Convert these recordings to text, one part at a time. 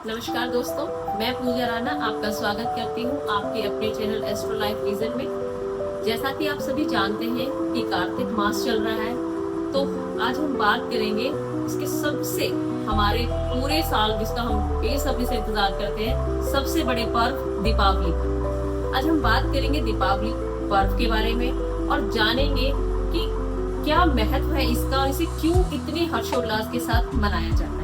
नमस्कार दोस्तों, मैं पूजा राणा आपका स्वागत करती हूँ आपके अपने चैनल एस्ट्रो लाइफ विजन में। जैसा कि आप सभी जानते हैं कि कार्तिक मास चल रहा है, तो आज हम बात करेंगे इसके सबसे हमारे पूरे साल जिसका हम बेसब्री से इंतजार करते हैं सबसे बड़े पर्व दीपावली। आज हम बात करेंगे दीपावली पर्व के बारे में और जानेंगे कि क्या महत्व है इसका और इसे क्यों इतने हर्षोल्लास के साथ मनाया जाता है।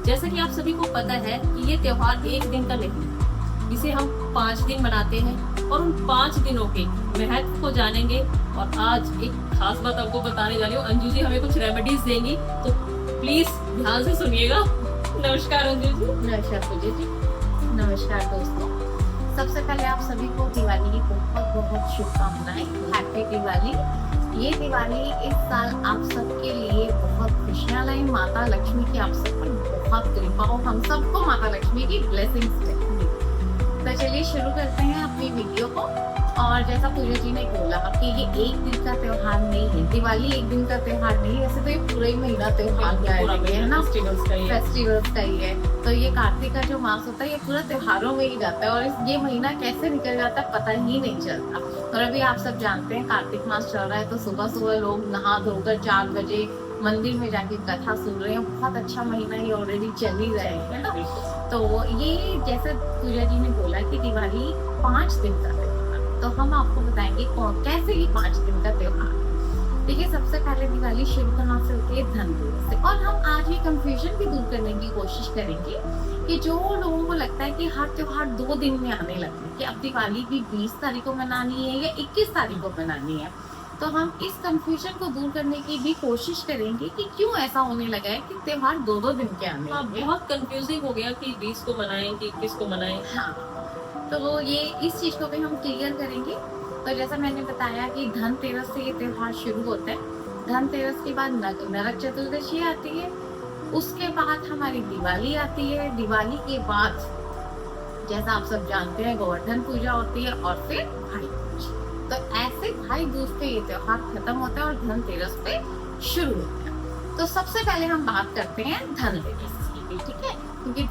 जैसा कि आप सभी को पता है कि ये त्योहार एक दिन का नहीं, इसे हम 5 दिन मनाते हैं और उन 5 दिनों के महत्व को जानेंगे। और आज एक खास बात आपको बताने जा रही हूँ, अंजू जी हमें कुछ रेमेडीज देंगी, तो प्लीज ध्यान से सुनिएगा। नमस्कार अंजू जी। नमस्कार पूजा जी। नमस्कार दोस्तों, सबसे पहले आप सभी को दिवाली की बहुत बहुत शुभकामनाएं। हैप्पी दिवाली। ये दिवाली इस साल आप सबके लिए बहुत खुशियां लाई। माता लक्ष्मी की आप सब पर बहुत कृपा हो, हम सबको माता लक्ष्मी की ब्लेसिंग्स मिले। तो चलिए शुरू करते हैं अपनी वीडियो को। और जैसा पूजा जी ने बोला कि ये एक दिन का त्योहार नहीं है, दिवाली एक दिन का त्योहार नहीं है, वैसे तो ये पूरा ही महीना त्योहार का है ना, फेस्टिवल्स का ही है। तो ये कार्तिक का जो मास होता है ये पूरा त्योहारों में ही जाता है और ये महीना कैसे निकल जाता है पता ही नहीं चलता। और अभी आप सब जानते हैं कार्तिक मास चल रहा है, तो सुबह सुबह लोग नहा धोकर 4 बजे मंदिर में जाके कथा सुन रहे हैं। बहुत अच्छा महीना ये ऑलरेडी चल ही रहा है ना। तो ये जैसे पूजा जी ने बोला कि दिवाली 5 दिन का त्योहार, तो हम आपको बताएंगे कैसे ये 5 दिन का त्योहार। देखिए, सबसे पहले दिवाली शुरू कहाँ से होती है? धनतेरस से। और हम आज ये कंफ्यूजन भी दूर करने की कोशिश करेंगे कि जो लोगों को लगता है कि हर त्योहार 2 दिन में आने लगते हैं, कि अब दिवाली भी 20 तारीख को मनानी है या 21 तारीख को मनानी है, तो हम इस कंफ्यूजन को दूर करने की भी कोशिश करेंगे कि क्यों ऐसा होने लगा है कि त्योहार 2-2 दिन के आने लगे। बहुत कंफ्यूजिंग हो गया कि 20 को मनाएं कि 21 को मनाएं। हाँ, तो ये इस चीज को भी हम क्लियर करेंगे। तो जैसा मैंने बताया कि धनतेरस से ये त्योहार शुरू होता है। धनतेरस के बाद नरक चतुर्दशी आती है, उसके बाद हमारी दिवाली आती है। दिवाली के बाद जैसा आप सब जानते हैं गोवर्धन पूजा होती है और फिर भाई दूज। तो ऐसे भाई दूज पे ये त्योहार खत्म होता है और धनतेरस पे शुरू होता है। तो सबसे पहले हम बात करते हैं धनतेरस की, ठीक है, क्योंकि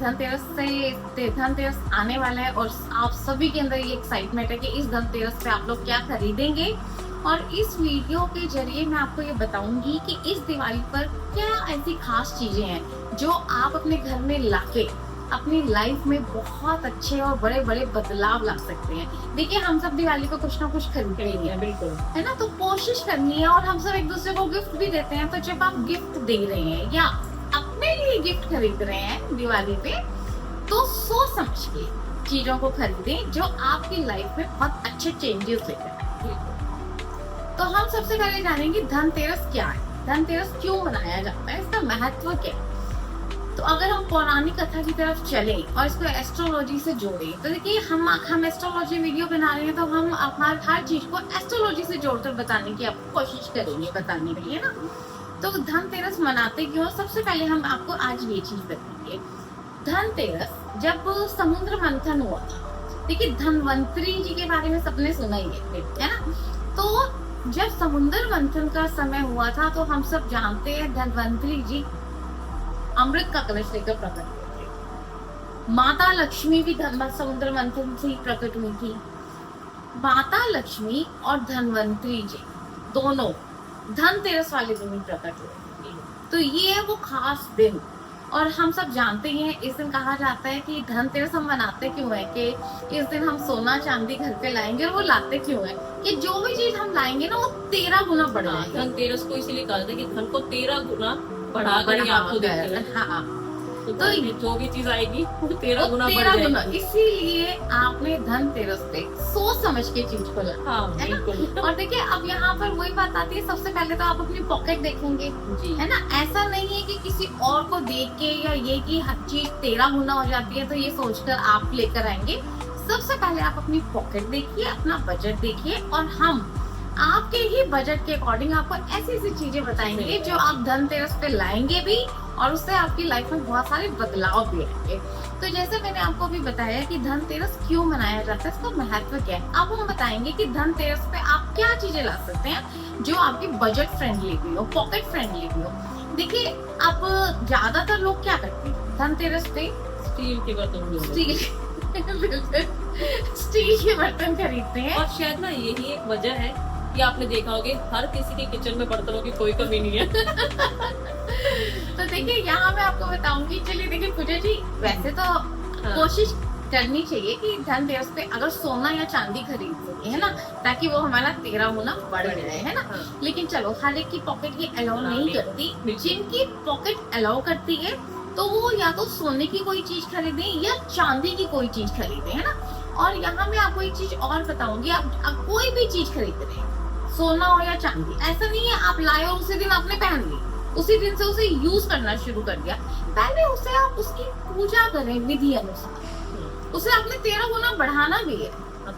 धनतेरस आने वाला है और आप सभी के अंदर ये एक्साइटमेंट है कि इस धनतेरस पे आप लोग क्या खरीदेंगे। और इस वीडियो के जरिए मैं आपको ये बताऊंगी कि इस दिवाली पर क्या ऐसी खास चीजें हैं जो आप अपने घर में लाके अपनी लाइफ में बहुत अच्छे और बड़े बड़े बदलाव ला सकते हैं। देखिए, हम सब दिवाली को कुछ ना कुछ खरीदते ही हैं, बिल्कुल, है ना। तो कोशिश करनी है और हम सब एक दूसरे को गिफ्ट भी देते हैं। तो जब आप गिफ्ट दे रहे हैं या अपने लिए गिफ्ट खरीद रहे हैं दिवाली पे, तो सोच समझ के चीजों को खरीदें जो आपकी लाइफ में बहुत अच्छे चेंजेस लेकर आए। तो हम सबसे पहले जानेंगे धनतेरस क्या है, धनतेरस क्यों मनाया जाता है, इसका महत्व क्या है। तो अगर हम पौराणिक कथा की तरफ चलें और इसको एस्ट्रोलॉजी से जोड़ें, तो देखिए हम एस्ट्रोलॉजी वीडियो बना रहे हैं, तो हम हर चीज को एस्ट्रोलॉजी से जोड़कर बताने की आपको कोशिश करेंगे, बताने के लिए ना। तो धनतेरस मनाते क्यों? सबसे पहले हम आपको आज ये चीज बताएंगे। धनतेरस जब समुद्र मंथन हुआ था, देखिए धनवंतरी जी के बारे में सबने सुना ही है ना। तो जब समुद्र मंथन का समय हुआ था, तो हम सब जानते हैं धनवंतरी जी अमृत का कलश लेकर प्रकट हुए थे। माता लक्ष्मी भी समुद्र मंथन से ही प्रकट हुई थी। माता लक्ष्मी और धनवंतरी जी दोनों धनतेरस वाले दिन ही प्रकट हुए। तो ये है वो खास दिन। और हम सब जानते हैं, इस दिन कहा जाता है कि धनतेरस हम मनाते क्यों है कि इस दिन हम सोना चांदी घर पे लाएंगे। और वो लाते क्यों है कि जो भी चीज हम लाएंगे ना वो 13 गुना बढ़ जाएगा। धनतेरस को इसीलिए कहा जाता है कि धन को 13 गुना बढ़ाकर आपको देते हैं। हाँ, तो जो भी चीज आएगी वो 13 गुना बढ़ जाएगी। इसीलिए आपने धनतेरस पे सोच समझ के चीज को लाना। हाँ, बिल्कुल। और देखिए, अब यहाँ पर वही बात आती है, सबसे पहले तो आप अपनी पॉकेट देखेंगे जी, है ना। ऐसा नहीं है कि किसी और को देख के या ये कि हर चीज 13 गुना हो जाती है तो ये सोचकर आप लेकर आएंगे। सबसे पहले आप अपनी पॉकेट देखिए, अपना बजट देखिए, और हम आपके ही बजट के अकॉर्डिंग आपको ऐसी ऐसी चीजें बताएंगे जो आप धनतेरस पे लाएंगे भी और उससे आपकी लाइफ में बहुत सारे बदलाव भी आएंगे। तो जैसे मैंने आपको अभी बताया कि धनतेरस क्यों मनाया जाता है, इसका महत्व क्या है। अब हम बताएंगे कि धनतेरस पे आप क्या चीजें ला सकते हैं जो आपकी बजट फ्रेंडली भी हो, पॉकेट फ्रेंडली भी हो। देखिए, अब ज्यादातर लोग क्या करते हैं धनतेरस पे स्टील के बर्तन भी होते स्टील स्टील के बर्तन खरीदते हैं। हैं। और शायद ना यही एक वजह है कि आपने देखा होगा हर किसी के किचन में बर्तनों की कोई कमी नहीं है। तो देखिए यहाँ मैं आपको बताऊंगी, चलिए देखिए पूजा जी, वैसे तो कोशिश करनी चाहिए कि धनतेरस पे अगर सोना या चांदी खरीद सके, है ना, ताकि वो हमारा 13 गुना बढ़ जाए, है ना। लेकिन चलो हर एक की पॉकेट ये अलाउ नहीं करती। जिनकी पॉकेट अलाउ करती है तो वो या तो सोने की कोई चीज खरीदे या चांदी की कोई चीज खरीदे, है ना। और यहाँ मैं आपको एक चीज और बताऊंगी, आप कोई भी चीज खरीद रहे हैं, सोना हो या चांदी, ऐसा नहीं है आप लाए और उसी दिन आपने पहन ली, उसी दिन से उसे यूज करना शुरू कर दिया। पहले उसे आप उसकी पूजा करें विधि अनुसार, उसे आपने 13 गुना बढ़ाना भी है,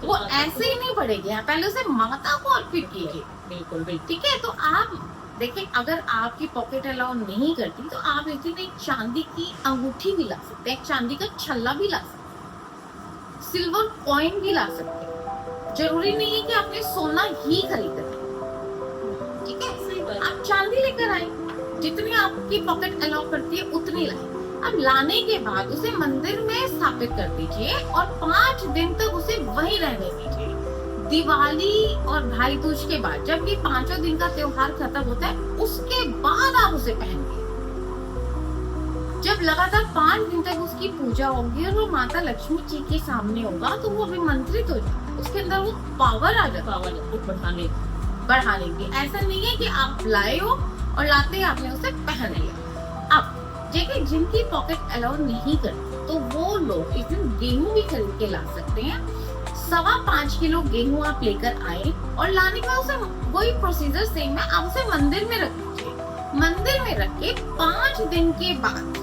वो ऐसे ही नहीं बढ़ेगी। पहले उसे माता को अर्पित कीजिए। बिल्कुल बिल्कुल। ठीक है, तो आप देखिए अगर आपकी पॉकेट अलाउ नहीं करती तो आप एक दिन एक चांदी की अंगूठी भी ला सकते हैं, एक चांदी का छल्ला भी ला सकते हैं, सिल्वर कॉइन भी ला सकते हैं। जरूरी नहीं है कि आपने सोना ही खरीदना है, ठीक है। आप चांदी लेकर आए, जितनी आपकी पॉकेट अलाउ करती है उतनी लाए। अब लाने के बाद उसे मंदिर में स्थापित कर दीजिए और 5 दिन तक उसे वहीं रहने दीजिए। दिवाली और भाई दूज के बाद जब ये 5 दिन का त्योहार खत्म होता है, उसके बाद आप उसे पहनिए। जब लगातार 5 दिन तक उसकी पूजा होगी और वो माता लक्ष्मी जी के सामने होगा तो वो अभिमंत्रित हो जाता है, उसके अंदर वो पावर आ जाता है, पावर बढ़ाने की। ऐसा नहीं है कि आप लाए हो और लाते ही आपने उसे पहन लिया। अब देखिए जिनकी पॉकेट अलाउ नहीं करती तो वो लोग इस दिन गेहूं भी खरीद के ला सकते हैं। 5.25 किलो गेहूं आप लेकर आए और लाने के बाद उसे वही प्रोसीजर सेम है, आप उसे मंदिर में रख दीजिए। मंदिर में रख के 5 दिन के बाद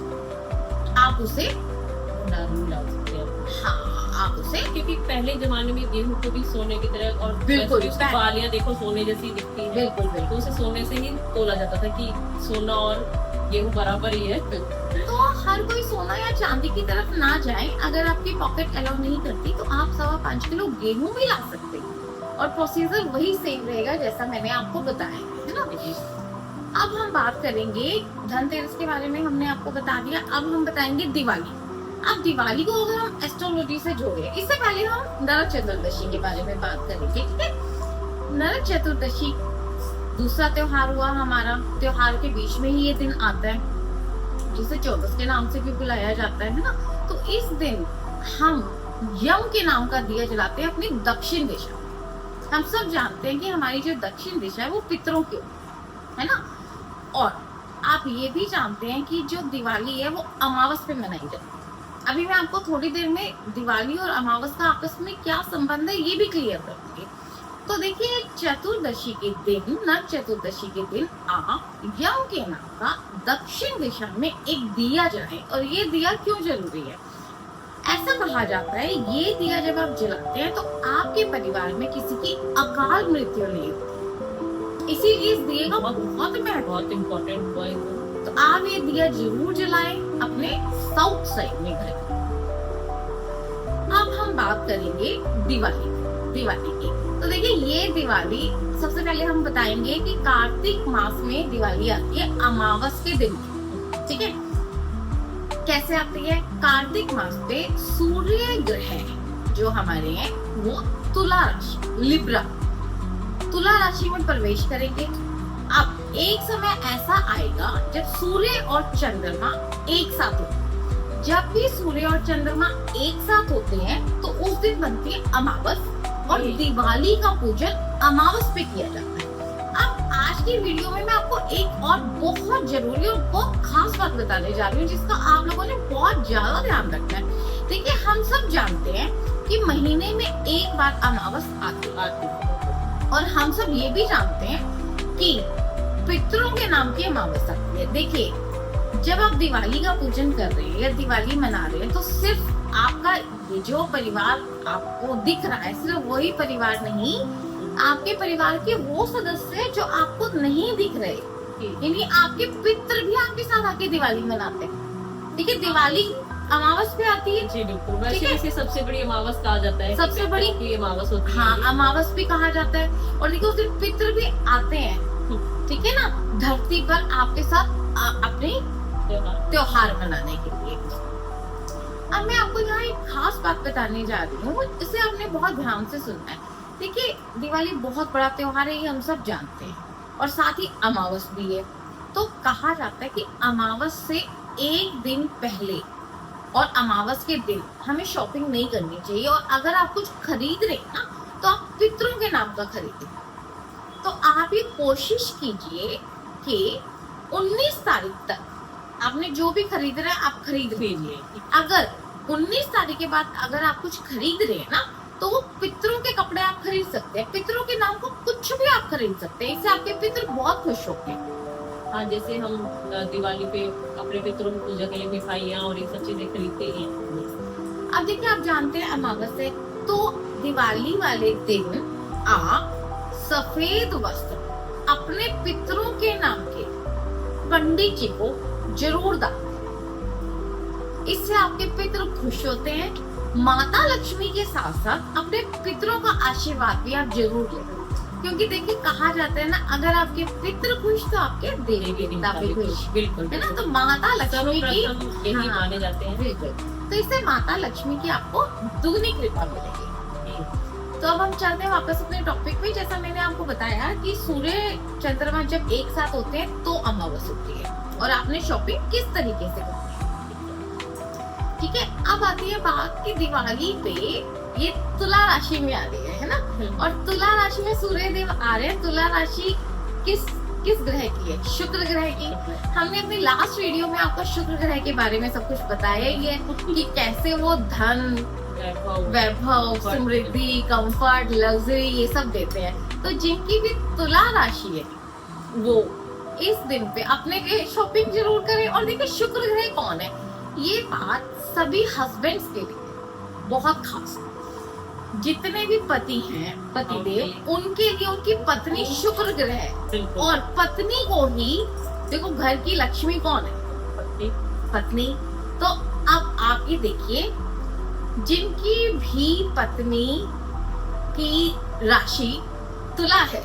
आप उसे ला सकते हैं। हाँ आप उसे, क्योंकि पहले जमाने में गेहूं को भी सोने की तरह और बिल्कुल उसकी बालियां देखो सोने जैसी दिखती है, बिल्कुल तो बिल्कुल उसे सोने से ही तोला जाता था कि सोना और गेहूं बराबर ही है। तो हर कोई सोना या चांदी की तरफ ना जाए। अगर आपकी पॉकेट अलाउ नहीं करती तो आप 5.25 किलो गेहूं भी ला सकते हैं और प्रोसीजर वही सेम रहेगा जैसा मैंने आपको बताया है ना। अब हम बात करेंगे धनतेरस के बारे में, हमने आपको बता दिया। अब हम बताएंगे दिवाली। अब दिवाली को अगर हम एस्ट्रोलॉजी से जोड़े, इससे पहले हम नरक चतुर्दशी के बारे में बात करेंगे, ठीक है। नरक चतुर्दशी दूसरा त्योहार हुआ हमारा, त्योहार के बीच में ही ये दिन आता है जिसे 14 के नाम से भी बुलाया जाता है ना। तो इस दिन हम यम के नाम का दिया जलाते हैं अपनी दक्षिण दिशा। हम सब जानते हैं कि हमारी जो दक्षिण दिशा है वो पितरों की है ना। और आप ये भी जानते हैं कि जो दिवाली है वो अमावस पे मनाई जाती है। अभी मैं आपको थोड़ी देर में दिवाली और अमावस का आपस में क्या संबंध है ये भी क्लियर करूंगी। तो देखिए चतुर्दशी के दिन, नरक चतुर्दशी के दिन आप यम के नाम का दक्षिण दिशा में एक दिया जलाएं। और ये दिया क्यों जरूरी है? ऐसा कहा जाता है ये दिया जब आप जलाते हैं तो आपके परिवार में किसी की अकाल मृत्यु नहीं होती, इसीलिए इस दिए का बहुत इम्पोर्टेंट हुआ है। तो आप ये दिया जरूर जलाएं अपने साउथ साइड में घर। अब हम बात करेंगे दिवाली की। तो देखिए ये दिवाली सबसे पहले हम बताएंगे कि कार्तिक मास में दिवाली आती है अमावस के दिन, ठीक है। कैसे आती है? कार्तिक मास पे सूर्य ग्रह जो हमारे हैं वो तुला राशि, लिब्रा तुला राशि में प्रवेश करेंगे। अब एक समय ऐसा आएगा जब सूर्य और चंद्रमा एक साथ होते हैं। जब भी सूर्य और चंद्रमा एक साथ होते हैं तो उस दिन बनती है अमावस और दिवाली का पूजन अमावस पे किया जाता है। अब आज की वीडियो में मैं आपको एक और बहुत जरूरी और बहुत खास बात बताने जा रही हूँ जिसका आप लोगों ने बहुत ज्यादा ध्यान रखना है। देखिए हम सब जानते हैं कि महीने में एक बार अमावस आती है और हम सब ये भी जानते हैं कि पितरों के नाम की अमावस आती है। देखिए जब आप दिवाली का पूजन कर रहे हैं या दिवाली मना रहे हैं तो सिर्फ आपका जो परिवार आपको दिख रहा है सिर्फ वही परिवार नहीं, आपके परिवार के वो सदस्य जो आपको नहीं दिख रहे, यानी आपके पितर भी आपके साथ आके दिवाली मनाते हैं। ठीक है, दिवाली अमावस पे आती है। जी बिल्कुल, वैसे इसे सबसे बड़ी अमावस कहा जाता है, सबसे बड़ी की अमावस होती है। हाँ अमावस भी कहा जाता है। और देखिए उस दिन पितर भी आते हैं, ठीक है ना, धरती पर आपके साथ अपने त्योहार मनाने के लिए। अब मैं आपको यहाँ एक खास बात बताने जा रही हूँ, इसे आपने बहुत ध्यान से सुनना है। देखिए, दिवाली बहुत बड़ा त्योहार है, ये हम सब जानते हैं, और साथ ही अमावस भी है। तो कहा जाता है कि अमावस से एक दिन पहले और अमावस के दिन हमें शॉपिंग नहीं करनी चाहिए, और अगर आप कुछ खरीद रहे हैं ना, तो आप पितरों के नाम का खरीदें। तो आप ये कोशिश कीजिए कि 19 तारीख तक आपने जो भी खरीद रहे हैं आप खरीद लीजिए। अगर 19 तारीख के बाद अगर आप कुछ खरीद रहे हैं ना, तो वो पितरों के कपड़े आप खरीद सकते हैं, पितरों के नाम को कुछ भी आप खरीद सकते हैं, इससे आपके पितर बहुत खुश होंगे। हाँ, जैसे हम दिवाली पे अपने पितरों की पूजा के लिए मिठाइयाँ और ये सब चीजें खरीदते हैं। अब देखिए, आप जानते हैं अमावस है, तो दिवाली वाले दिन आप सफेद वस्त्र अपने पितरों के नाम के पंडित जी को जरूर दान दें। इससे आपके पितर खुश होते हैं। माता लक्ष्मी के साथ साथ अपने पितरों का आशीर्वाद भी आप जरूर लें, क्योंकि देखिए कहा जाता है ना, अगर आपके पितर खुश तो आपके देवी देवता भी खुश, बिल्कुल है ना। तो माता लक्ष्मी की यही माने जाते हैं। बिल्कुल, तो इससे माता लक्ष्मी की आपको दुगनी कृपा मिलेगी। तो अब हम चलते हैं वापस अपने टॉपिक पे। जैसा मैंने आपको बताया कि सूर्य चंद्रमा जब एक साथ होते हैं तो अमावस होती है, और आपने शॉपिंग किस तरीके से करनी है, ठीक है। अब आती है बात कि दिवाली पे ये तुला राशि में आ रही है ना, और तुला राशि में सूर्य देव आ रहे हैं। तुला राशि किस किस ग्रह की है? शुक्र ग्रह की। हमने अपनी लास्ट वीडियो में आपको शुक्र ग्रह के बारे में सब कुछ बताया ही है कि कैसे वो धन, वैभव, समृद्धि, कंफर्ट, लग्जरी ये सब देते हैं। तो जिनकी भी तुला राशि है वो इस दिन पे अपने लिए शॉपिंग जरूर करें। और देखिए, शुक्र ग्रह कौन है, ये बात सभी हस्बैंड्स के लिए बहुत खास है। जितने भी पति हैं, पति देव, उनके लिए उनकी पत्नी शुक्र ग्रह है, और पत्नी को ही देखो, घर की लक्ष्मी कौन है? पत्नी। तो अब आप ये देखिए, जिनकी भी पत्नी की राशि तुला है,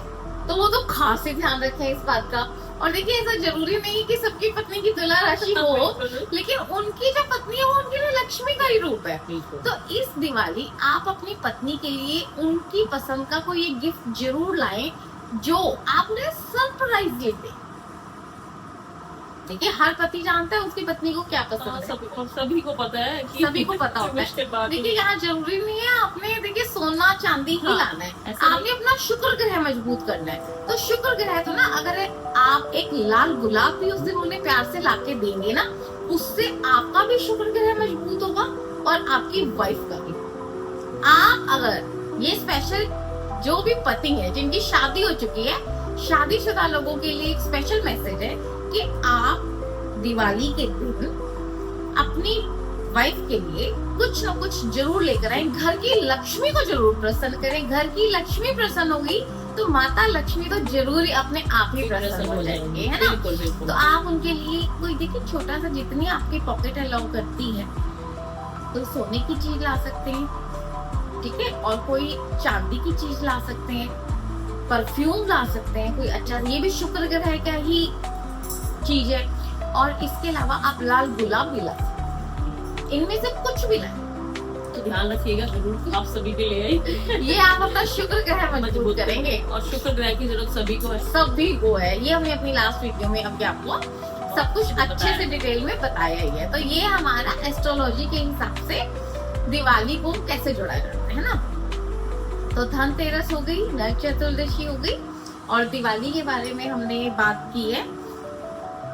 तो वो तो खास ही ध्यान रखें इस बात का। और देखिए, ऐसा जरूरी नहीं कि सबकी पत्नी की तुला राशि हो, लेकिन उनकी जो पत्नी है वो उनके लिए लक्ष्मी का ही रूप है। तो इस दिवाली आप अपनी पत्नी के लिए उनकी पसंद का कोई एक गिफ्ट जरूर लाएं, जो आपने सरप्राइज लेते। देखिए, हर पति जानता है उसकी पत्नी को क्या पसंद है, सभी को पता है कि सभी को पता होता है। देखिए, यहाँ जरूरी नहीं है आपने देखिए सोना चांदी ही लाना है, आपने अपना शुक्र ग्रह मजबूत करना है। तो शुक्र ग्रह तो ना, अगर आप एक लाल गुलाब भी उस दिन उन्हें प्यार से लाके देंगे ना, उससे आपका भी शुक्र ग्रह मजबूत होगा और आपकी वाइफ का भी। आप अगर ये स्पेशल जो भी पति है जिनकी शादी हो चुकी है, शादीशुदा लोगों के लिए एक स्पेशल मैसेज है कि आप दिवाली के दिन अपनी वाइफ के लिए कुछ न कुछ जरूर लेकर आए। घर की लक्ष्मी को जरूर प्रसन्न करें। घर की लक्ष्मी प्रसन्न होगी तो माता लक्ष्मी तो जरूर ही अपने आप ही प्रसन्न हो जाएंगे, है ना। तो आप उनके लिए कोई देखिए छोटा सा, जितनी आपकी पॉकेट अलाउ करती है, कोई सोने की चीज ला सकते हैं, ठीक है, और कोई चांदी की चीज ला सकते हैं, परफ्यूम ला सकते हैं, कोई अच्छा, ये भी शुक्र ग्रह का ही चीज है। और इसके अलावा आप लाल गुलाब भी ला सकते हैं, इनमें से कुछ भी लाए। तो ध्यान रखिएगा जरूर, आप सभी के लिए ये आप अपना शुक्र ग्रह मजबूत करेंगे, और शुक्र ग्रह की जरूरत सभी को है। सभी को है, ये हमने अपनी लास्ट वीडियो में अभी आपको सब कुछ अच्छे से डिटेल में बताया ही है। तो ये हमारा एस्ट्रोलॉजी के हिसाब से दिवाली को कैसे जोड़ा जाता है ना। तो धनतेरस हो गई, नरक चतुर्दशी हो गई, और दिवाली के बारे में हमने बात की है।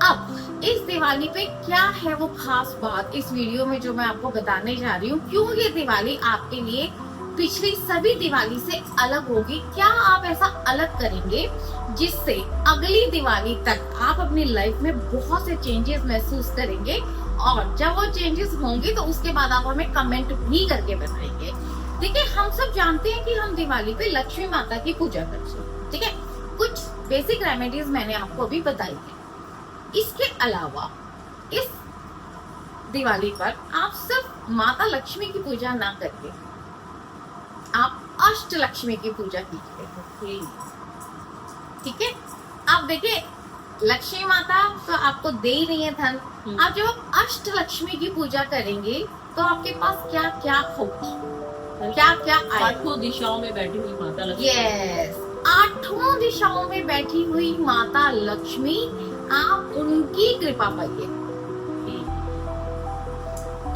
अब इस दिवाली पे क्या है वो खास बात इस वीडियो में जो मैं आपको बताने जा रही हूँ, क्यों ये दिवाली आपके लिए पिछली सभी दिवाली से अलग होगी, क्या आप ऐसा अलग करेंगे जिससे अगली दिवाली तक आप अपनी लाइफ में बहुत से चेंजेस महसूस करेंगे। और जब वो चेंजेस होंगे तो उसके बाद आप हमें कमेंट भी करके बताएंगे। देखिए, हम सब जानते हैं कि हम दिवाली पे लक्ष्मी माता की पूजा करते हैं, ठीक है। कुछ बेसिक रेमेडीज मैंने आपको अभी बताई है। इसके अलावा इस दिवाली पर आप सिर्फ माता लक्ष्मी की पूजा ना करके आप अष्ट लक्ष्मी की पूजा कीजिए, ठीक है। आप देखिए, लक्ष्मी माता तो आपको दे ही रही है धन, आप जब आप अष्ट लक्ष्मी की पूजा करेंगे तो आपके पास क्या क्या होगा, क्या क्या आएगा। आठों दिशाओं में बैठी हुई माता लक्ष्मी। यस, आठों दिशाओं में बैठी हुई माता लक्ष्मी, आप उनकी कृपा पाइए।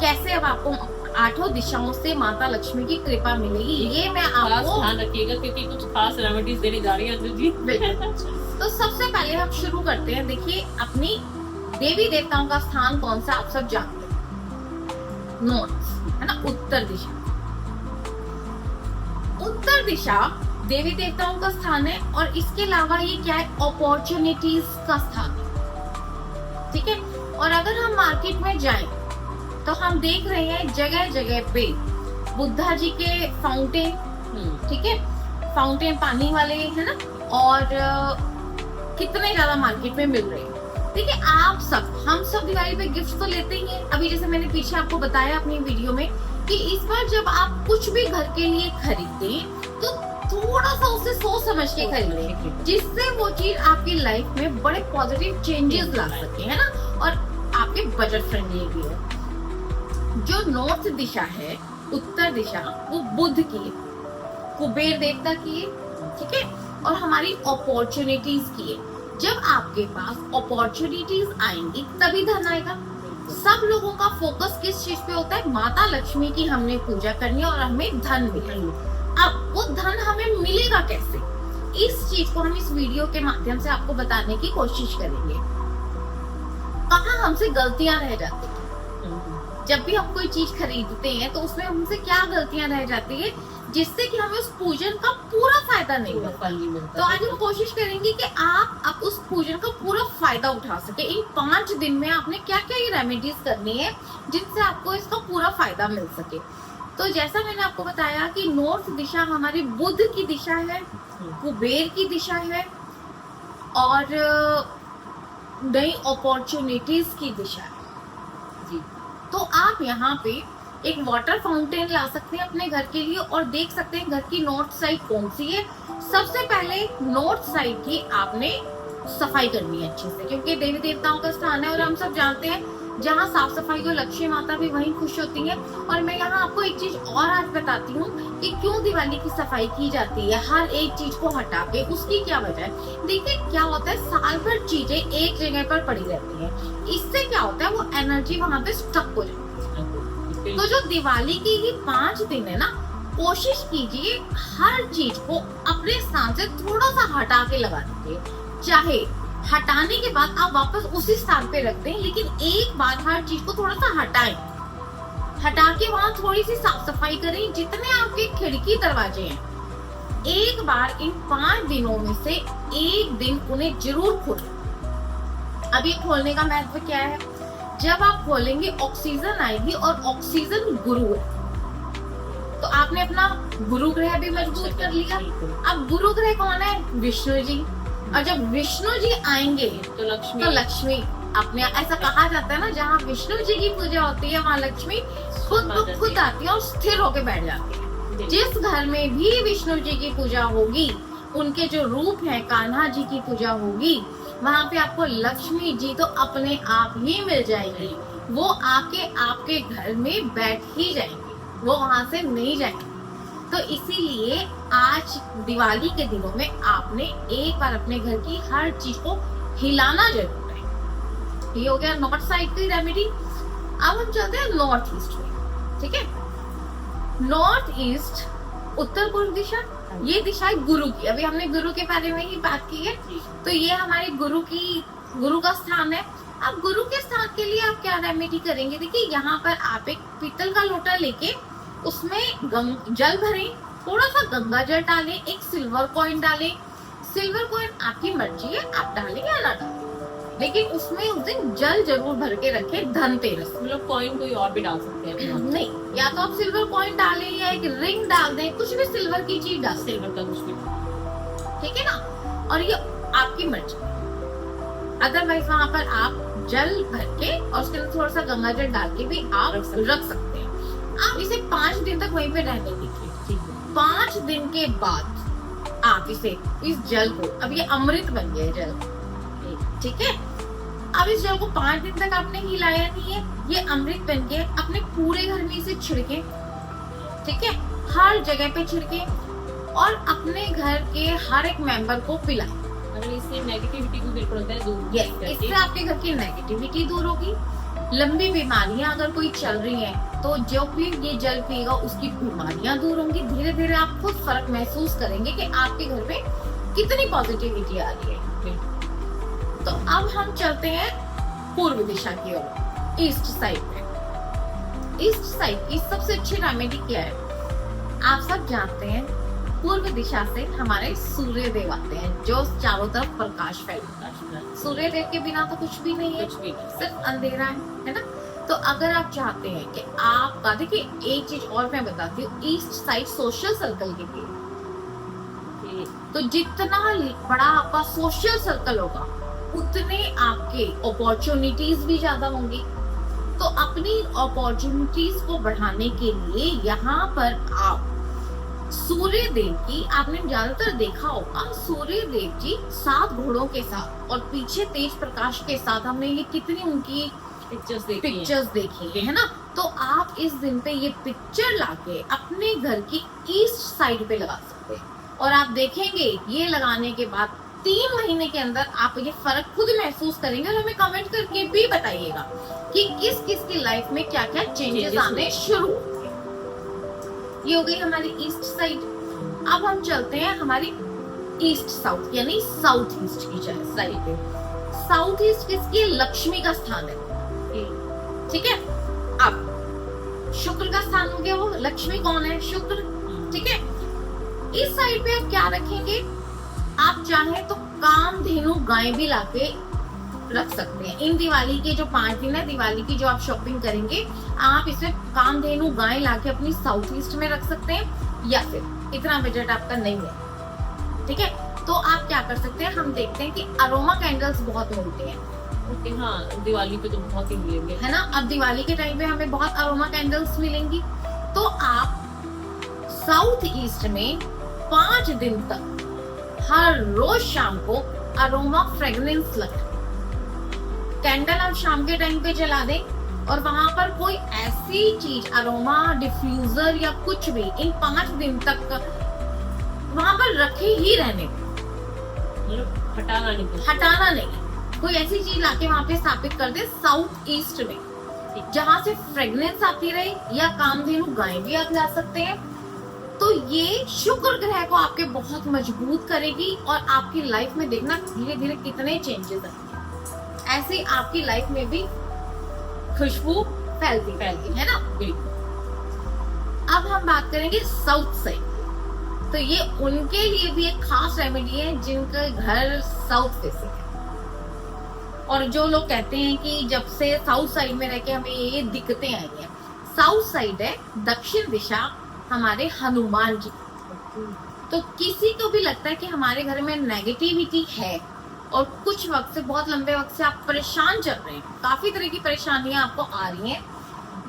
कैसे अब आपको आठों दिशाओं से माता लक्ष्मी की कृपा मिलेगी, ये मैं खास आपको ध्यान रखिएगा क्योंकि कुछ खास रेमेडीज देने जा रही है अंजू जी। तो सबसे पहले हम शुरू करते हैं। देखिए, अपनी देवी देवताओं का स्थान कौन सा आप सब जानते हैं, नॉर्थ है ना, उत्तर दिशा। उत्तर दिशा देवी देवताओं का स्थान है, और इसके अलावा ये क्या है, अपॉर्चुनिटीज का स्थान है। ठीक है, और अगर हम मार्केट में जाएं तो हम देख रहे हैं जगह जगह पे बुद्धा जी के फाउंटेन, ठीक है, फाउंटेन पानी वाले है ना, और कितने ज्यादा मार्केट में मिल रहे हैं। देखिए, आप सब, हम सब दिवाली पे गिफ्ट तो लेते ही हैं। अभी जैसे मैंने पीछे आपको बताया अपनी वीडियो में कि इस बार जब आप कुछ भी घर के लिए खरीदें तो थोड़ा सा उसे सोच समझ के खरीदें, जिससे वो चीज आपकी लाइफ में बड़े पॉजिटिव चेंजेस ला सके, है ना, और आपके बजट फ्रेंडली भी हो। जो नॉर्थ दिशा है, उत्तर दिशा, वो बुध की है, कुबेर देवता की है, ठीक है, और हमारी अपॉर्चुनिटीज की है। जब आपके पास अपॉर्चुनिटीज आएंगी तभी धन आएगा। सब लोगों का फोकस किस चीज पे होता है, माता लक्ष्मी की हमने पूजा करनी है और हमें धन मिलेगा। अब वो धन हमें मिलेगा कैसे, इस चीज को हम इस वीडियो के माध्यम से आपको बताने की कोशिश करेंगे। कहाँ हमसे गलतियां रह जाती है, जब भी हम कोई चीज खरीदते हैं तो उसमें हमसे क्या गलतियां रह जाती है जिससे कि हमें उस पूजन का पूरा फायदा नहीं मिलता। तो आज हम कोशिश करेंगे कि आप उस पूजन का पूरा फायदा उठा सके। इन 5 दिन में आपने क्या क्या ये रेमेडीज करनी है जिनसे आपको इसका पूरा फायदा मिल सके। तो जैसा मैंने आपको बताया कि नॉर्थ दिशा हमारी बुध की दिशा है, कुबेर की दिशा है, और नई अपॉर्चुनिटीज की दिशा है जी। तो आप यहाँ पे एक वाटर फाउंटेन ला सकते हैं अपने घर के लिए, और देख सकते हैं घर की नॉर्थ साइड कौन सी है। सबसे पहले नॉर्थ साइड की आपने सफाई करनी है अच्छे से, क्योंकि देवी देवताओं का स्थान है और हम सब जानते हैं जहाँ साफ सफाई हो लक्ष्मी माता भी वहीं खुश होती है। और मैं यहाँ आपको एक चीज और आज बताती हूँ कि क्यों दिवाली की सफाई की जाती है, हर एक चीज को हटा के, उसकी क्या वजह है। देखिए, क्या होता है, साल भर चीजें एक जगह पर पड़ी रहती है, इससे क्या होता है, वो एनर्जी वहां पे स्टक हो जाती है। तो जो दिवाली की ही 5 दिन है ना, कोशिश कीजिए हर चीज को अपने स्थान से थोड़ा सा हटा के लगा दीजिए। चाहे हटाने के बाद आप वापस उसी स्थान पे रख दें, लेकिन एक बार हर चीज को थोड़ा सा हटाएं, हटा के वहां थोड़ी सी साफ सफाई करें। जितने आपके खिड़की दरवाजे हैं, एक बार इन 5 दिनों में से एक दिन उन्हें जरूर खोलें। अभी खोलने का महत्व क्या है, जब आप खोलेंगे ऑक्सीजन आएगी, और ऑक्सीजन गुरु है, तो आपने अपना गुरु ग्रह भी मजबूत कर लिया। अब गुरु ग्रह कौन है, विष्णु जी, और जब विष्णु जी आएंगे तो लक्ष्मी अपने, ऐसा कहा जाता है ना, जहाँ विष्णु जी की पूजा होती है वहाँ लक्ष्मी खुद आती है और स्थिर होके बैठ जाती है। जिस घर में भी विष्णु जी की पूजा होगी, उनके जो रूप है कान्हा जी की पूजा होगी, वहाँ पे आपको लक्ष्मी जी तो अपने आप ही मिल जाएगी। वो आपके घर में बैठ ही जाएंगे, वो वहां से नहीं जाएंगे। तो इसीलिए आज दिवाली के दिनों में आपने एक बार अपने घर की हर चीज को हिलाना जरूर है। ये हो गया नॉर्थ साइड की रेमेडी। अब हम चलते हैं नॉर्थ ईस्ट में, ठीक है। नॉर्थ ईस्ट, उत्तर पूर्व दिशा, ये दिशा है गुरु की। अभी हमने गुरु के बारे में ही बात की है, तो ये हमारे गुरु का स्थान है। अब गुरु के स्थान के लिए आप क्या रेमेडी करेंगे, देखिए यहाँ पर आप एक पीतल का लोटा लेके उसमें जल भरें, थोड़ा सा गंगा जल डालें, एक सिल्वर कॉइन डालें। सिल्वर कॉइन आपकी मर्जी है, आप डालें या ना डालें, लेकिन उसमें उस दिन जल जरूर भर के रखें। धनतेरस, मतलब कॉइन कोई और भी डाल सकते हैं नहीं, या तो आप सिल्वर कॉइन डालें या एक रिंग डाल दें, कुछ भी सिल्वर की चीज डाल, सिल्वर का कुछ भी, ठीक है ना। और ये आपकी मर्जी। अदरवाइज वहां पर आप जल भर के और उसके अंदर थोड़ा सा गंगा जल डाल के भी आप रख सकते हैं। आप इसे 5 दिन तक वहीं पे रहने दीजिए। 5 दिन के बाद आप इस जल को, अब ये अमृत बन गया जल, ठीक है। अब इस जल को 5 दिन तक आपने हिलाया नहीं है, ये अमृत बन के अपने पूरे घर में इसे छिड़के, ठीक है, हर जगह पे छिड़के और अपने घर के हर एक मेंबर को पिलाए। अगर इससे नेगेटिविटी को बिल्कुल होता है दूर यस, करके। इससे आपके घर की नेगेटिविटी दूर होगी। लंबी बीमारियां अगर कोई चल रही है तो जो भी ये जल पिएगा उसकी बीमारियां दूर होंगी। धीरे धीरे आप खुद फर्क महसूस करेंगे कि आपके घर में कितनी पॉजिटिविटी आ रही है। तो अब हम चलते हैं पूर्व दिशा की ओर, ईस्ट साइड में। ईस्ट साइड की सबसे अच्छी रेमेडी क्या है? आप सब जानते हैं पूर्व दिशा से हमारे सूर्य देव आते हैं जो चारों तरफ प्रकाश फैलाता है। सूर्य देव के बिना तो कुछ भी नहीं है, कुछ भी नहीं। सिर्फ अंधेरा है ना। तो अगर आप चाहते हैं कि आपका, देखिए एक चीज और मैं बताती हूँ, ईस्ट साइड सोशल सर्कल के लिए, तो जितना बड़ा आपका सोशल सर्कल होगा उतने आपके अपॉर्चुनिटीज भी ज्यादा होंगी। तो अपनी अपॉर्चुनिटीज को बढ़ाने के लिए यहाँ पर आप सूर्य देव की, आपने ज्यादातर देखा होगा सूर्य देव जी 7 घोड़ों के साथ और पीछे तेज प्रकाश के साथ, हमने ये कितनी उनकी पिक्चर्स देखी है ना। तो आप इस दिन पे ये पिक्चर लाके अपने घर की ईस्ट साइड पे लगा सकते हैं और आप देखेंगे ये लगाने के बाद 3 महीने के अंदर आप ये फर्क खुद महसूस करेंगे। और हमें कमेंट करके भी बताइएगा कि किस किस की लाइफ में क्या क्या चेंजेस आने शुरू हो गए। ये हो गई हमारी ईस्ट साइड। अब हम चलते हैं हमारी ईस्ट साउथ यानी साउथ ईस्ट की साइड पे। साउथ ईस्ट किसकी? लक्ष्मी का स्थान है, ठीक है। अब शुक्र का स्थान हो गया, वो लक्ष्मी कौन है? शुक्र, ठीक है। इस साइड पे आप क्या रखेंगे? आप चाहे तो कामधेनु गाय भी लाके रख सकते हैं। इन दिवाली के जो 5 दिन है, दिवाली की जो आप शॉपिंग करेंगे, आप इसमें कामधेनु गाय लाके अपनी साउथ ईस्ट में रख सकते हैं। या फिर इतना बजट आपका नहीं है, ठीक है, तो आप क्या कर सकते हैं, हम देखते हैं कि अरोमा कैंडल्स बहुत मिलते हैं। ओके, हाँ, दिवाली पे तो बहुत ही मिलेंगे, है ना। अब दिवाली के टाइम पे हमें बहुत अरोमा कैंडल्स मिलेंगी। तो आप साउथ ईस्ट में 5 दिन तक हर रोज शाम को अरोमा फ्रेग्रेंस लगाएं। कैंडल आप शाम के टाइम पे जला दें और वहां पर कोई ऐसी चीज, अरोमा डिफ्यूजर या कुछ भी, इन 5 दिन तक वहां पर रखे ही रहने, मतलब हटाना नहीं। कोई ऐसी चीज लाके वहां पे स्थापित कर दे साउथ ईस्ट में, जहां से फ्रेग्रेंस आती रहे। या कामधेनु गाय भी आप ला सकते हैं। तो ये शुक्र ग्रह को आपके बहुत मजबूत करेगी और आपकी लाइफ में देखना धीरे धीरे कितने चेंजेस आएंगे। ऐसे आपकी लाइफ में भी खुशबू फैलती है ना। अब हम बात करेंगे साउथ साइड। तो ये उनके लिए भी एक खास रेमेडी है जिनका घर साउथ फेसिंग है। और जो लोग कहते हैं कि जब से साउथ साइड में रह के हमें ये दिक्कतें आई हैं, साउथ साइड है दक्षिण दिशा हमारे हनुमान जी। तो किसी को भी लगता है कि हमारे घर में नेगेटिविटी है और कुछ वक्त से, बहुत लंबे वक्त से आप परेशान चल रहे हैं, काफी तरह की परेशानियां आपको आ रही हैं,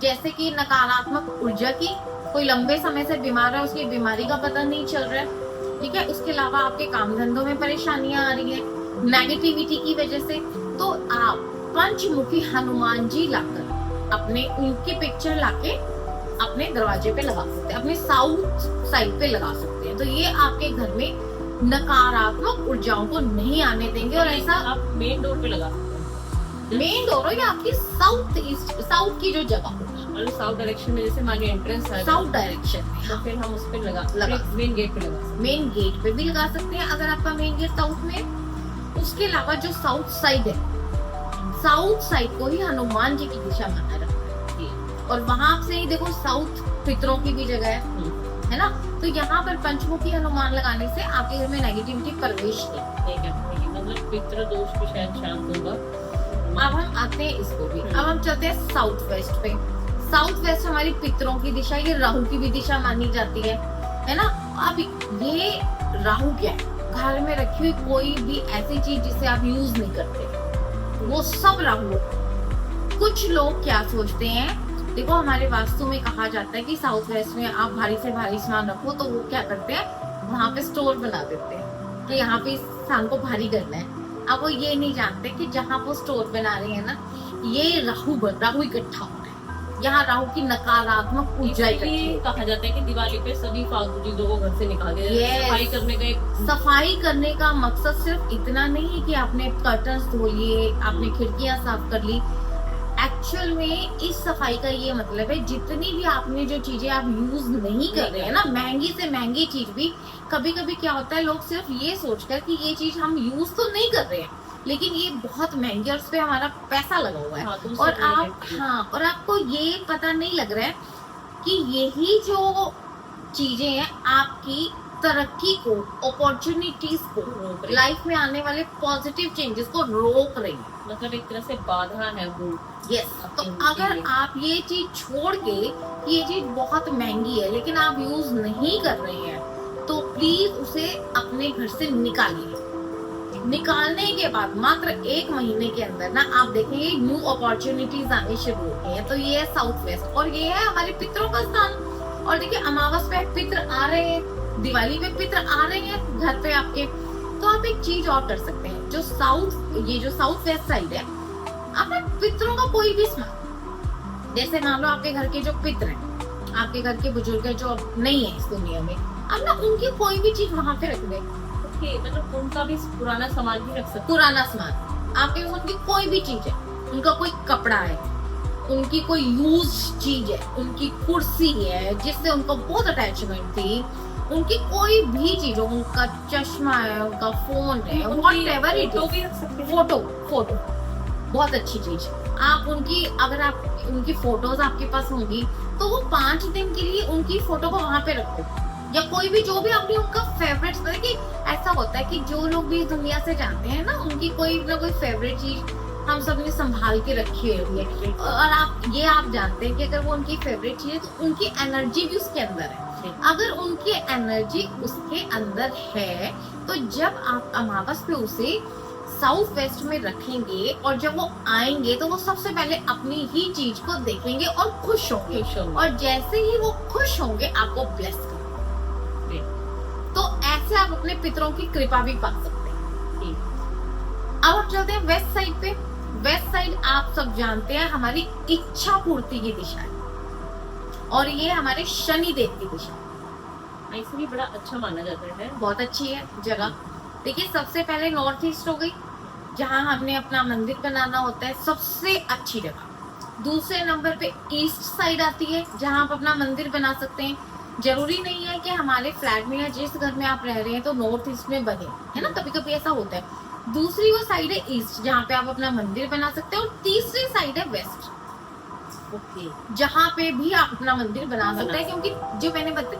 जैसे कि नकारात्मक ऊर्जा की, कोई लंबे समय से बीमार है, उसकी बीमारी का पता नहीं चल रहा है, ठीक है। उसके अलावा आपके काम धंधों में परेशानियां आ रही है नेगेटिविटी की वजह से। तो आप पंचमुखी हनुमान जी लाकर अपने, उनकी पिक्चर लाके अपने दरवाजे पे लगा सकते हैं, अपने साउथ साइड पे लगा सकते हैं। तो ये आपके घर में नकारात्मक ऊर्जाओं को नहीं आने देंगे। और ऐसा आप मेन डोर पे लगा सकते हैं। मेन डोर हो या आपकी साउथ ईस्ट, साउथ की जो जगह होगी, मतलब साउथ डायरेक्शन में, जैसे मान एंट्रेंस है साउथ डायरेक्शन में, तो फिर हम उस पे लगा मेन गेट पे लगा सकते हैं। मेन गेट पे भी लगा सकते हैं अगर आपका मेन गेट साउथ में। उसके अलावा जो साउथ साइड है, साउथ साइड को ही हनुमान जी की दिशा माना जाता है। और वहां से ही देखो साउथ पितरों की भी जगह है ना। तो यहाँ पर पंचमुखी हनुमान लगाने से आपके घर में नेगेटिविटी प्रवेश नहीं है, मतलब पितृ दोष भी शायद शांत होगा। अब हम आते हैं इसको भी। अब हम चलते हैं साउथ वेस्ट पे। साउथ वेस्ट हमारी पितरों की दिशा, ये राहु की भी दिशा मानी जाती है ना। अब ये राहु क्या है? घर में रखी हुई कोई भी ऐसी चीज जिसे आप यूज नहीं करते, वो सब राहु। कुछ लोग क्या सोचते हैं, देखो हमारे वास्तु में कहा जाता है कि साउथ वेस्ट में आप भारी से भारी सामान रखो, तो वो क्या करते हैं, वहां पे स्टोर बना देते हैं कि यहाँ पे इस स्थान को भारी करना है। अब वो ये नहीं जानते कि जहाँ वो स्टोर बना रहे हैं ना, ये राहु इकट्ठा हो रहा है, यहाँ राहु की नकारात्मक ऊर्जा इकट्ठी इसलिए है। कहा जाता है कि दिवाली पे सभी फालतू चीजों को घर से निकाल दिया जाए। Yes. सफाई करने का एक सफाई करने का मकसद सिर्फ इतना नहीं है कि आपने कर्टन्स धो लिए, आपने खिड़कियां साफ कर ली। एक्चुअल में इस सफाई का ये मतलब है, जितनी भी आपने जो चीजें आप यूज नहीं कर रहे हैं ना, महंगी से महंगी चीज भी, कभी कभी क्या होता है, लोग सिर्फ ये सोचकर कि ये चीज हम यूज तो नहीं कर रहे हैं, लेकिन ये बहुत महंगी और उस पर हमारा पैसा लगा हुआ है। हाँ, तो और उससे आप related हाँ, और आपको ये पता नहीं लग रहा है कि यही जो चीजें हैं आपकी तरक्की को, अपॉर्चुनिटीज को, रोक रही है। लाइफ में आने वाले पॉजिटिव चेंजेस को रोक रही है। मतलब एक तरह से बाधा है वो। यस, तो अगर आप ये चीज छोड़ के, ये चीज बहुत महंगी है लेकिन आप यूज नहीं कर रहे हैं, तो प्लीज उसे अपने घर से निकालिए। निकालने के बाद मात्र 1 महीने के अंदर ना आप देखेंगे न्यू अपॉर्चुनिटीज आनी शुरू होती हैं। तो ये है साउथ वेस्ट, और ये है हमारे पितरों का स्थान। और देखिए, अमावस पे पित्र आ रहे हैं, दिवाली पे पित्र आ रहे हैं घर पे आपके, तो आप एक चीज और कर सकते हैं। ये जो साउथ वेस्ट साइड है, आप ना पितरों का कोई भी स्मारक, जैसे मान लो आपके घर के जो पित्र हैं, आपके घर के बुजुर्ग हैं जो अब नहीं है इस दुनिया में, आप ना उनकी कोई भी चीज वहां पे रख दें। ओके, मतलब उनका भी पुराना सामान भी रख सकते पुराना सामान आपके, उनकी कोई भी चीज है, उनका कोई कपड़ा है, उनकी कोई यूज चीज है, उनकी कुर्सी है जिससे उनको बहुत अटैचमेंट थी, उनकी कोई भी चीज हो, उनका चश्मा है, उनका फोन है, व्हाटएवर इट तो इज, भी रख सकते हैं। फोटो बहुत अच्छी चीज। आप उनकी, अगर आप उनकी फोटोज आपके पास होंगी तो वो 5 दिन के लिए उनकी फोटो को वहां पे रखो, या कोई भी जो भी आपने उनका फेवरेट, कि ऐसा होता है कि जो लोग भी इस दुनिया से जाते हैं ना, उनकी कोई ना कोई फेवरेट चीज हम सब ने संभाल के रखी हुई है। और आप जानते हैं कि अगर वो उनकी फेवरेट चीज है तो उनकी एनर्जी भी उसके अंदर है। अगर उनकी एनर्जी उसके अंदर है तो जब आप अमावस पे उसे साउथ वेस्ट में रखेंगे और जब वो आएंगे तो वो सबसे पहले अपनी ही चीज को देखेंगे और खुश होंगे। और जैसे ही वो खुश होंगे आपको ब्लेस करेंगे। तो ऐसे आप अपने पितरों की कृपा भी पा सकते हैं। अब आप चलते हैं वेस्ट साइड पे। वेस्ट साइड आप सब जानते हैं हमारी इच्छा पूर्ति की दिशा है, और ये हमारे शनि देव की दिशा है। इसलिए बड़ा अच्छा माना जाता है। बहुत अच्छी है जगह। देखिए, सबसे पहले नॉर्थ ईस्ट हो गई, जहां हमने अपना मंदिर बनाना होता है, सबसे अच्छी जगह। दूसरे नंबर पे ईस्ट साइड आती है, जहां आप अपना मंदिर बना सकते हैं। जरूरी नहीं है कि हमारे फ्लैट में या जिस घर में आप रह रहे हैं तो नॉर्थ ईस्ट में बने, है ना, कभी कभी ऐसा होता है। दूसरी वो साइड है ईस्ट, जहाँ पे आप अपना मंदिर बना सकते हैं। और तीसरी साइड है वेस्ट, ओके, जहाँ पे भी आप अपना मंदिर बना सकते हैं, क्योंकि जो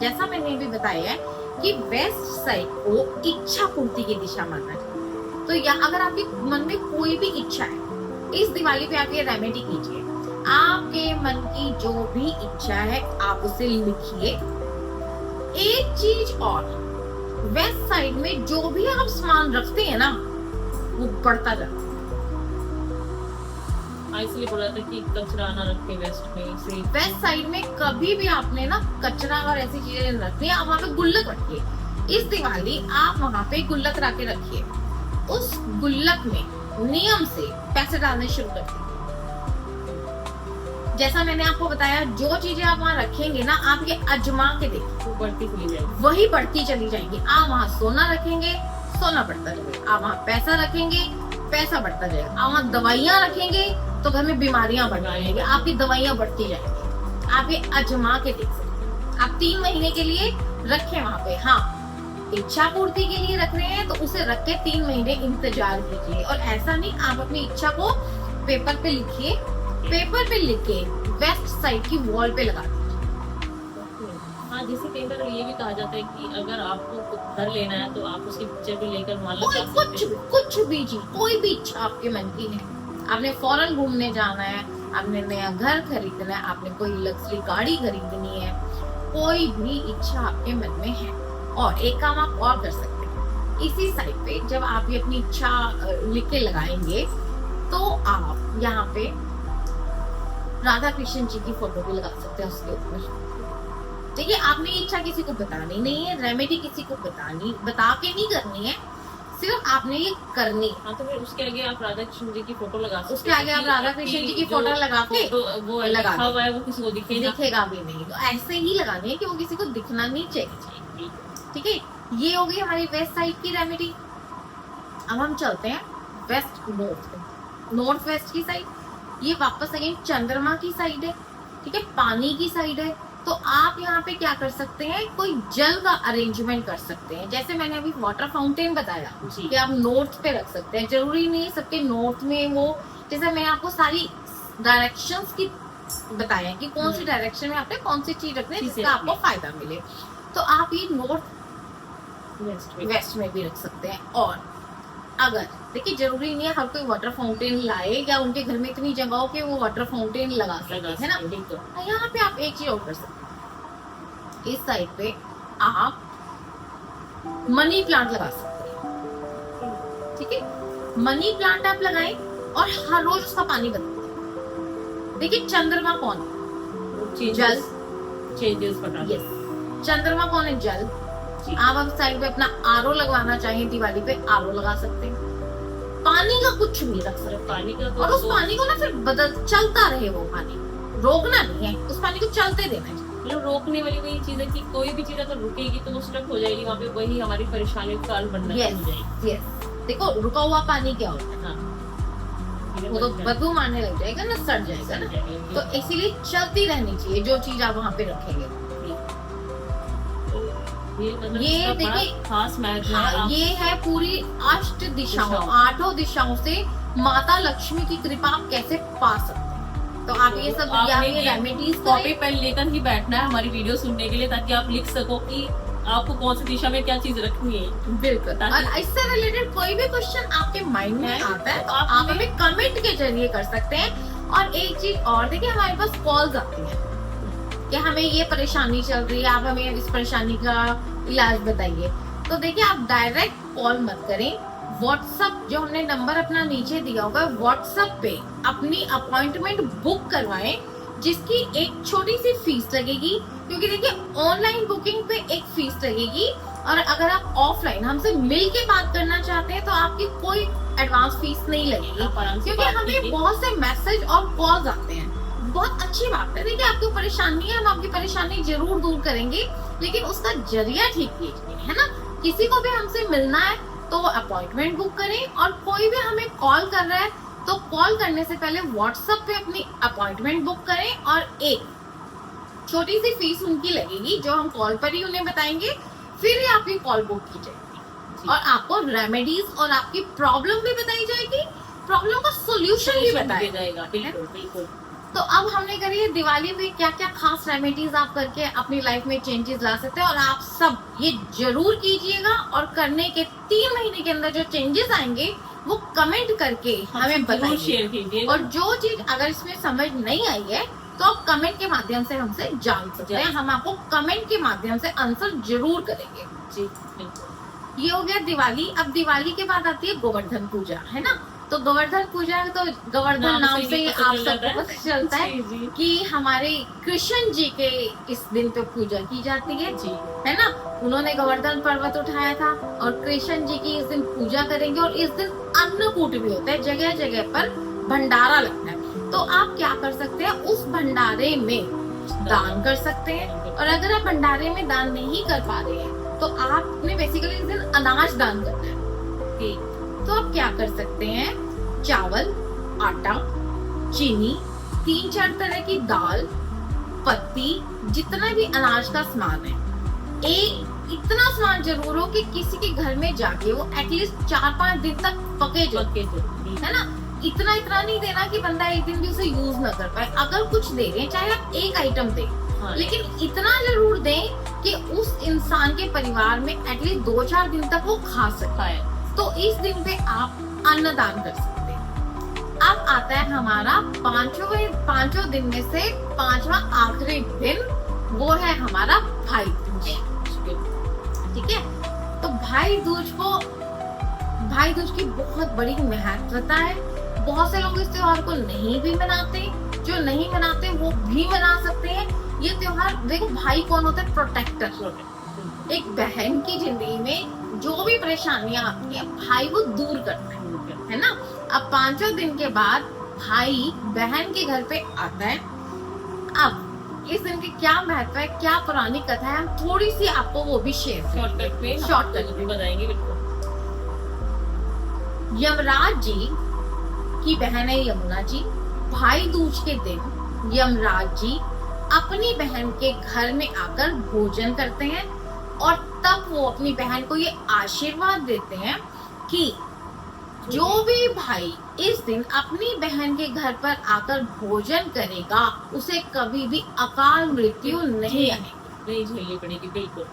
जैसा मैंने भी बताया है कि वेस्ट साइड को इच्छा पूर्ति की दिशा माना जाता है। तो यहाँ अगर आपके मन में कोई भी इच्छा है, इस दिवाली पे आप ये रेमेडी कीजिए। आपके मन की जो भी इच्छा है आप उसे लिखिए। एक चीज और, वेस्ट साइड में जो भी आप सामान रखते हैं ना, वो बढ़ता जाता है। इसलिए बोला था कि कचरा ना रखे वेस्ट में। इसलिए वेस्ट साइड में कभी भी आपने ना कचरा और ऐसी चीजें नहीं रखनी है। आप वहाँ पे गुल्लक रखिए। इस दिवाली आप वहाँ पे गुल्लक रख के रखिए। उस गुल्लक में नियम से पैसे डालने शुरू कर दिए। जैसा मैंने आपको बताया, जो चीजें आप वहाँ रखेंगे ना, आप ये अजमा के देखिए, वो बढ़ती चली जाएगी। वही बढ़ती चली जाएंगी। आप वहाँ सोना रखेंगे, सोना बढ़ता जाएगा। आप वहाँ पैसा रखेंगे, पैसा बढ़ता जाएगा। आप वहाँ दवाइयाँ रखेंगे तो घर में बीमारियां बढ़ जाएंगी, आपकी दवाइयां बढ़ती जाएंगी। आप ये अजमा के देख सकते हैं। आप 3 महीने के लिए रखें वहां पे। हाँ, इच्छा पूर्ति के लिए रख रहे हैं तो उसे रख के 3 महीने इंतजार कीजिए। और ऐसा नहीं, आप अपनी इच्छा को पेपर पे लिखिए, पेपर पे लिख के वेस्ट साइड की वॉल पे लगा दीजिए। हाँ, जैसे कई बार ये भी कहा जाता है कि अगर आपको घर लेना है तो आप उसकी पिक्चर भी लेकर मान लो कुछ भी चीज, कोई भी इच्छा आपके मन की है, आपने फॉरेन घूमने जाना है, आपने नया घर खरीदना है, आपने कोई लग्जरी गाड़ी खरीदनी है, कोई भी इच्छा आपके मन में है। और एक काम आप और कर सकते हैं, इसी साइड पे जब आप ये अपनी इच्छा लिख के लगाएंगे तो आप यहाँ पे राधा कृष्ण जी की फोटो भी लगा सकते हैं उसके ऊपर। देखिए, आपने इच्छा किसी को बतानी नहीं है, रेमेडी किसी को बता के नहीं करनी है, सिर्फ आपने ये करनी है। हाँ, तो फिर उसके आगे आप राधा कृष्ण जी की फोटो लगा सकते उसके आगे आप राधा कृष्ण जी की फोटो लगा के वो लगा लिखा हुआ है वो किसी को दिखेगा दिखेगा भी नहीं, तो ऐसे ही लगानी है कि वो किसी को दिखना नहीं चाहिए। ठीक है, ये हो गई हमारी वेस्ट साइड की रेमेडी। अब हम चलते हैं वेस्ट नॉर्थ, नॉर्थ वेस्ट की साइड। ये वापस अगेन चंद्रमा की साइड है, ठीक है, पानी की साइड है। तो आप यहाँ पे क्या कर सकते हैं, कोई जल का अरेंजमेंट कर सकते हैं। जैसे मैंने अभी वाटर फाउंटेन बताया जी। कि आप नॉर्थ पे रख सकते हैं, जरूरी नहीं है सबके नॉर्थ में वो। जैसे मैंने आपको सारी डायरेक्शंस की बताया कि कौन सी डायरेक्शन में आपने कौन सी चीज रखनी है जिसका आपको फायदा मिले। तो आप ये नॉर्थ वेस्ट में भी रख सकते हैं। और अगर देखिए जरूरी नहीं है हर कोई वाटर फाउंटेन लाए या उनके घर में इतनी जगह हो कि वो वाटर फाउंटेन लगा सके, है ना। यहाँ पे आप एक चीज और कर सकते हैं, इस साइड पे आप मनी प्लांट लगा सकते हैं। ठीक है, मनी प्लांट आप लगाएं और हर रोज उसका पानी बदलें। देखिए चंद्रमा कौन है, जल। चेंजेस बता यस, चंद्रमा कौन है, जल। आप अब साइड पे अपना आरओ लगवाना चाहें दिवाली पे, आरओ लगा सकते हैं। पानी का कुछ भी रख सकते हैं, पानी का और उस पानी को ना फिर बदल चलता रहे, वो पानी रोकना नहीं है, उस पानी को चलते देना है। मतलब रोकने वाली वही चीज है कि कोई भी चीज अगर रुकेगी तो वो स्टक हो जाएगी वहाँ पे, वही हमारी परेशानी का कारण बनना यस शुरू हो जाएगी। यस, देखो रुका हुआ पानी क्या होता है, हाँ, वो तो बदबू मारने लग जाएगा ना, सड़ जाएगा ना। तो इसीलिए चलती रहनी चाहिए जो चीज आप वहाँ पे रखेंगे। ये देखिए खास मैच है। हाँ, ये है पूरी अष्ट दिशाओं, आठों दिशाओं से माता लक्ष्मी की कृपा आप कैसे पा सकते हैं। तो आप ये सब रेमेडीज कॉपी पेन लेकर ही बैठना है हमारी वीडियो सुनने के लिए, ताकि आप लिख सको कि आपको कौन सी दिशा में क्या चीज रखनी है। बिल्कुल, और इससे रिलेटेड कोई भी क्वेश्चन आपके माइंड में आता है तो आप हमें कमेंट के जरिए कर सकते हैं। और एक चीज और देखिए, हमारे पास कॉल्स आती है कि हमें ये परेशानी चल रही है, आप हमें इस परेशानी का इलाज बताइए। तो देखिए आप डायरेक्ट कॉल मत करें, व्हाट्सएप जो हमने नंबर अपना नीचे दिया होगा व्हाट्सएप पे अपनी अपॉइंटमेंट बुक करवाएं, जिसकी एक छोटी सी फीस लगेगी। क्योंकि देखिए ऑनलाइन बुकिंग पे एक फीस लगेगी, और अगर आप ऑफलाइन हमसे मिल के बात करना चाहते हैं तो आपकी कोई एडवांस फीस नहीं लगेगी। क्योंकि हमें बहुत से मैसेज और कॉल्स आते हैं। बहुत अच्छी बात है, देखिए आपको परेशानी है, हम आपकी परेशानी जरूर दूर करेंगे, लेकिन उसका जरिया ठीक कीजिए, है ना। किसी को भी हमसे मिलना है तो अपॉइंटमेंट बुक करें, और कोई भी हमें कॉल कर रहा है तो कॉल करने से पहले व्हाट्सएप पे अपनी अपॉइंटमेंट बुक करें, और एक छोटी सी फीस उनकी लगेगी जो हम कॉल पर ही उन्हें बताएंगे, फिर ही आपकी कॉल बुक की जाएगी और आपको रेमेडीज और आपकी प्रॉब्लम भी बताई जाएगी, प्रॉब्लम का सोल्यूशन भी बताया जाएगा। बिल्कुल। तो अब हमने करी है दिवाली में क्या क्या खास रेमेडीज आप करके अपनी लाइफ में चेंजेस ला सकते हैं, और आप सब ये जरूर कीजिएगा, और करने के 3 महीने के अंदर जो चेंजेस आएंगे वो कमेंट करके हमें बताइए, शेयर कीजिए। और जो चीज अगर इसमें समझ नहीं आई है तो आप कमेंट के माध्यम से हमसे जान सकते हैं, हम आपको कमेंट के माध्यम से आंसर जरूर करेंगे। जी बिल्कुल। ये हो गया दिवाली। अब दिवाली के बाद आती है गोवर्धन पूजा, है ना। तो गोवर्धन पूजा तो गोवर्धन नाम से ही आप सबको पता चलता है कि हमारे कृष्ण जी के इस दिन पे पूजा की जाती है, जी है ना। उन्होंने गोवर्धन पर्वत उठाया था, और कृष्ण जी की इस दिन पूजा करेंगे, और इस दिन अन्नकूट भी होता है, जगह जगह पर भंडारा लगता है। तो आप क्या कर सकते हैं, उस भंडारे में दान कर सकते हैं, और अगर आप भंडारे में दान नहीं कर पा रहे हैं तो आपने बेसिकली इस दिन अनाज दान करना है। तो आप क्या कर सकते हैं, चावल, आटा, चीनी, 3-4 तरह की दाल, पत्ती, जितना भी अनाज का सामान है, एक इतना सामान जरूर हो कि किसी के घर में जाके वो एटलीस्ट 4-5 दिन तक पके, है ना। इतना नहीं देना कि बंदा एक दिन भी उसे यूज न कर पाए। अगर कुछ दे रहे हैं, चाहे आप एक आइटम दें, हाँ, लेकिन इतना जरूर दें कि उस इंसान के परिवार में एटलीस्ट 2-4 दिन तक वो खा सकता है। तो इस दिन पे आप अन्नदान कर सकते हैं। अब आता है हमारा पांचों दिन में से 5वां आखिरी दिन, वो है हमारा भाई दूज। ठीक है, तो भाई दूज की बहुत बड़ी महत्वता है। बहुत से लोग इस त्योहार को नहीं भी मनाते, जो नहीं मनाते वो भी मना सकते हैं। ये त्योहार देखो, भाई कौन होता है, प्रोटेक्टर, एक बहन की जिंदगी में जो भी परेशानियां आती है भाई वो दूर करता है ना। अब 5 दिन के बाद भाई बहन के घर पे आता है। अब इस दिन की क्या महत्व है, क्या पुरानी कथा है, हम थोड़ी सी आपको वो भी शेयर शॉर्टकट में बताएंगे बिल्कुल। यमराज जी की बहन है यमुना जी। भाई दूज के दिन यमराज जी अपनी बहन के घर में आकर भोजन करते हैं और तब वो अपनी बहन को ये आशीर्वाद देते हैं कि जो भी भाई इस दिन अपनी बहन के घर पर आकर भोजन करेगा उसे कभी भी अकाल मृत्यु नहीं आएगी, नहीं झेलनी पड़ेगी। बिल्कुल।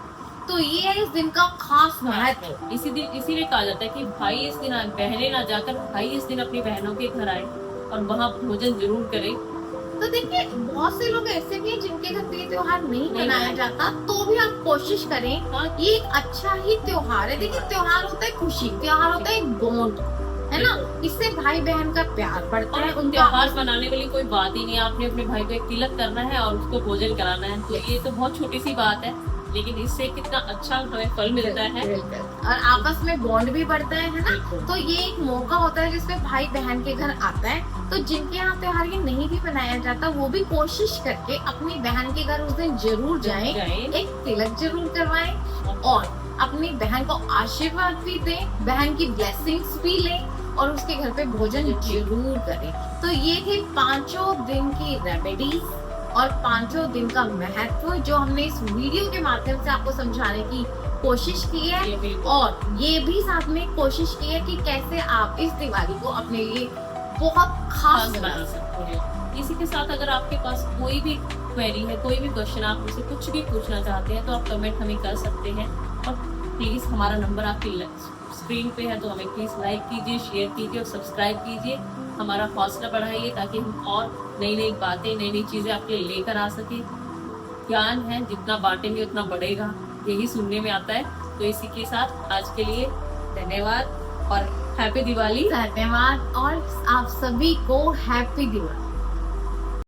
तो ये है इस दिन का खास महत्व। इसीलिए कहा जाता है कि भाई इस दिन बहनें ना जाकर भाई इस दिन अपनी बहनों के घर आए और वहाँ भोजन जरूर करे। तो देखिए बहुत से लोग ऐसे भी हैं जिनके घर पे ये त्योहार नहीं मनाया जाता, तो भी आप कोशिश करें। हाँ। ये एक अच्छा ही त्योहार है। देखिए त्योहार होता है खुशी, त्योहार होता है बॉन्ड, है ना। इससे भाई बहन का प्यार बढ़ता है। उन त्योहार मनाने वाली कोई बात ही नहीं है। आपने अपने भाई को एक तिलक करना है और उसको भोजन कराना है, तो ये तो बहुत छोटी सी बात है, लेकिन इससे कितना अच्छा हमें फल मिलता है और आपस में बॉन्ड भी बढ़ता है ना। तो ये एक मौका होता है जिसमें भाई बहन के घर आता है। तो जिनके यहाँ त्योहार ये नहीं भी मनाया जाता वो भी कोशिश करके अपनी बहन के घर उस दिन जरूर जाएं, एक तिलक जरूर करवाएं और अपनी बहन को आशीर्वाद भी दें, बहन की ब्लेसिंग्स भी लें और उसके घर पे भोजन जरूर करें। तो ये थे 5 दिन की रेमेडीज और 5 दिन का महत्व जो हमने इस वीडियो के माध्यम से आपको समझाने की कोशिश की है। और ये भी साथ में कोशिश की है कि कैसे आप इस दिवाली को अपने लिए बहुत खास बना सकते हैं। इसी के साथ अगर आपके पास कोई भी क्वेरी है, कोई भी क्वेश्चन, आप मुझसे कुछ भी पूछना चाहते हैं तो आप कमेंट हमें कर सकते हैं। और प्लीज हमारा नंबर आपकी स्क्रीन पे है, तो हमें प्लीज लाइक कीजिए, शेयर कीजिए और सब्सक्राइब कीजिए। हमारा हौसला बढ़ाइए ताकि हम और नई नई बातें, नई नई चीजें आपके लिए लेकर आ सके। ज्ञान है, जितना बांटेंगे उतना बढ़ेगा, यही सुनने में आता है। तो इसी के साथ आज के लिए धन्यवाद और हैप्पी दिवाली। धन्यवाद और आप सभी को हैप्पी दिवाली।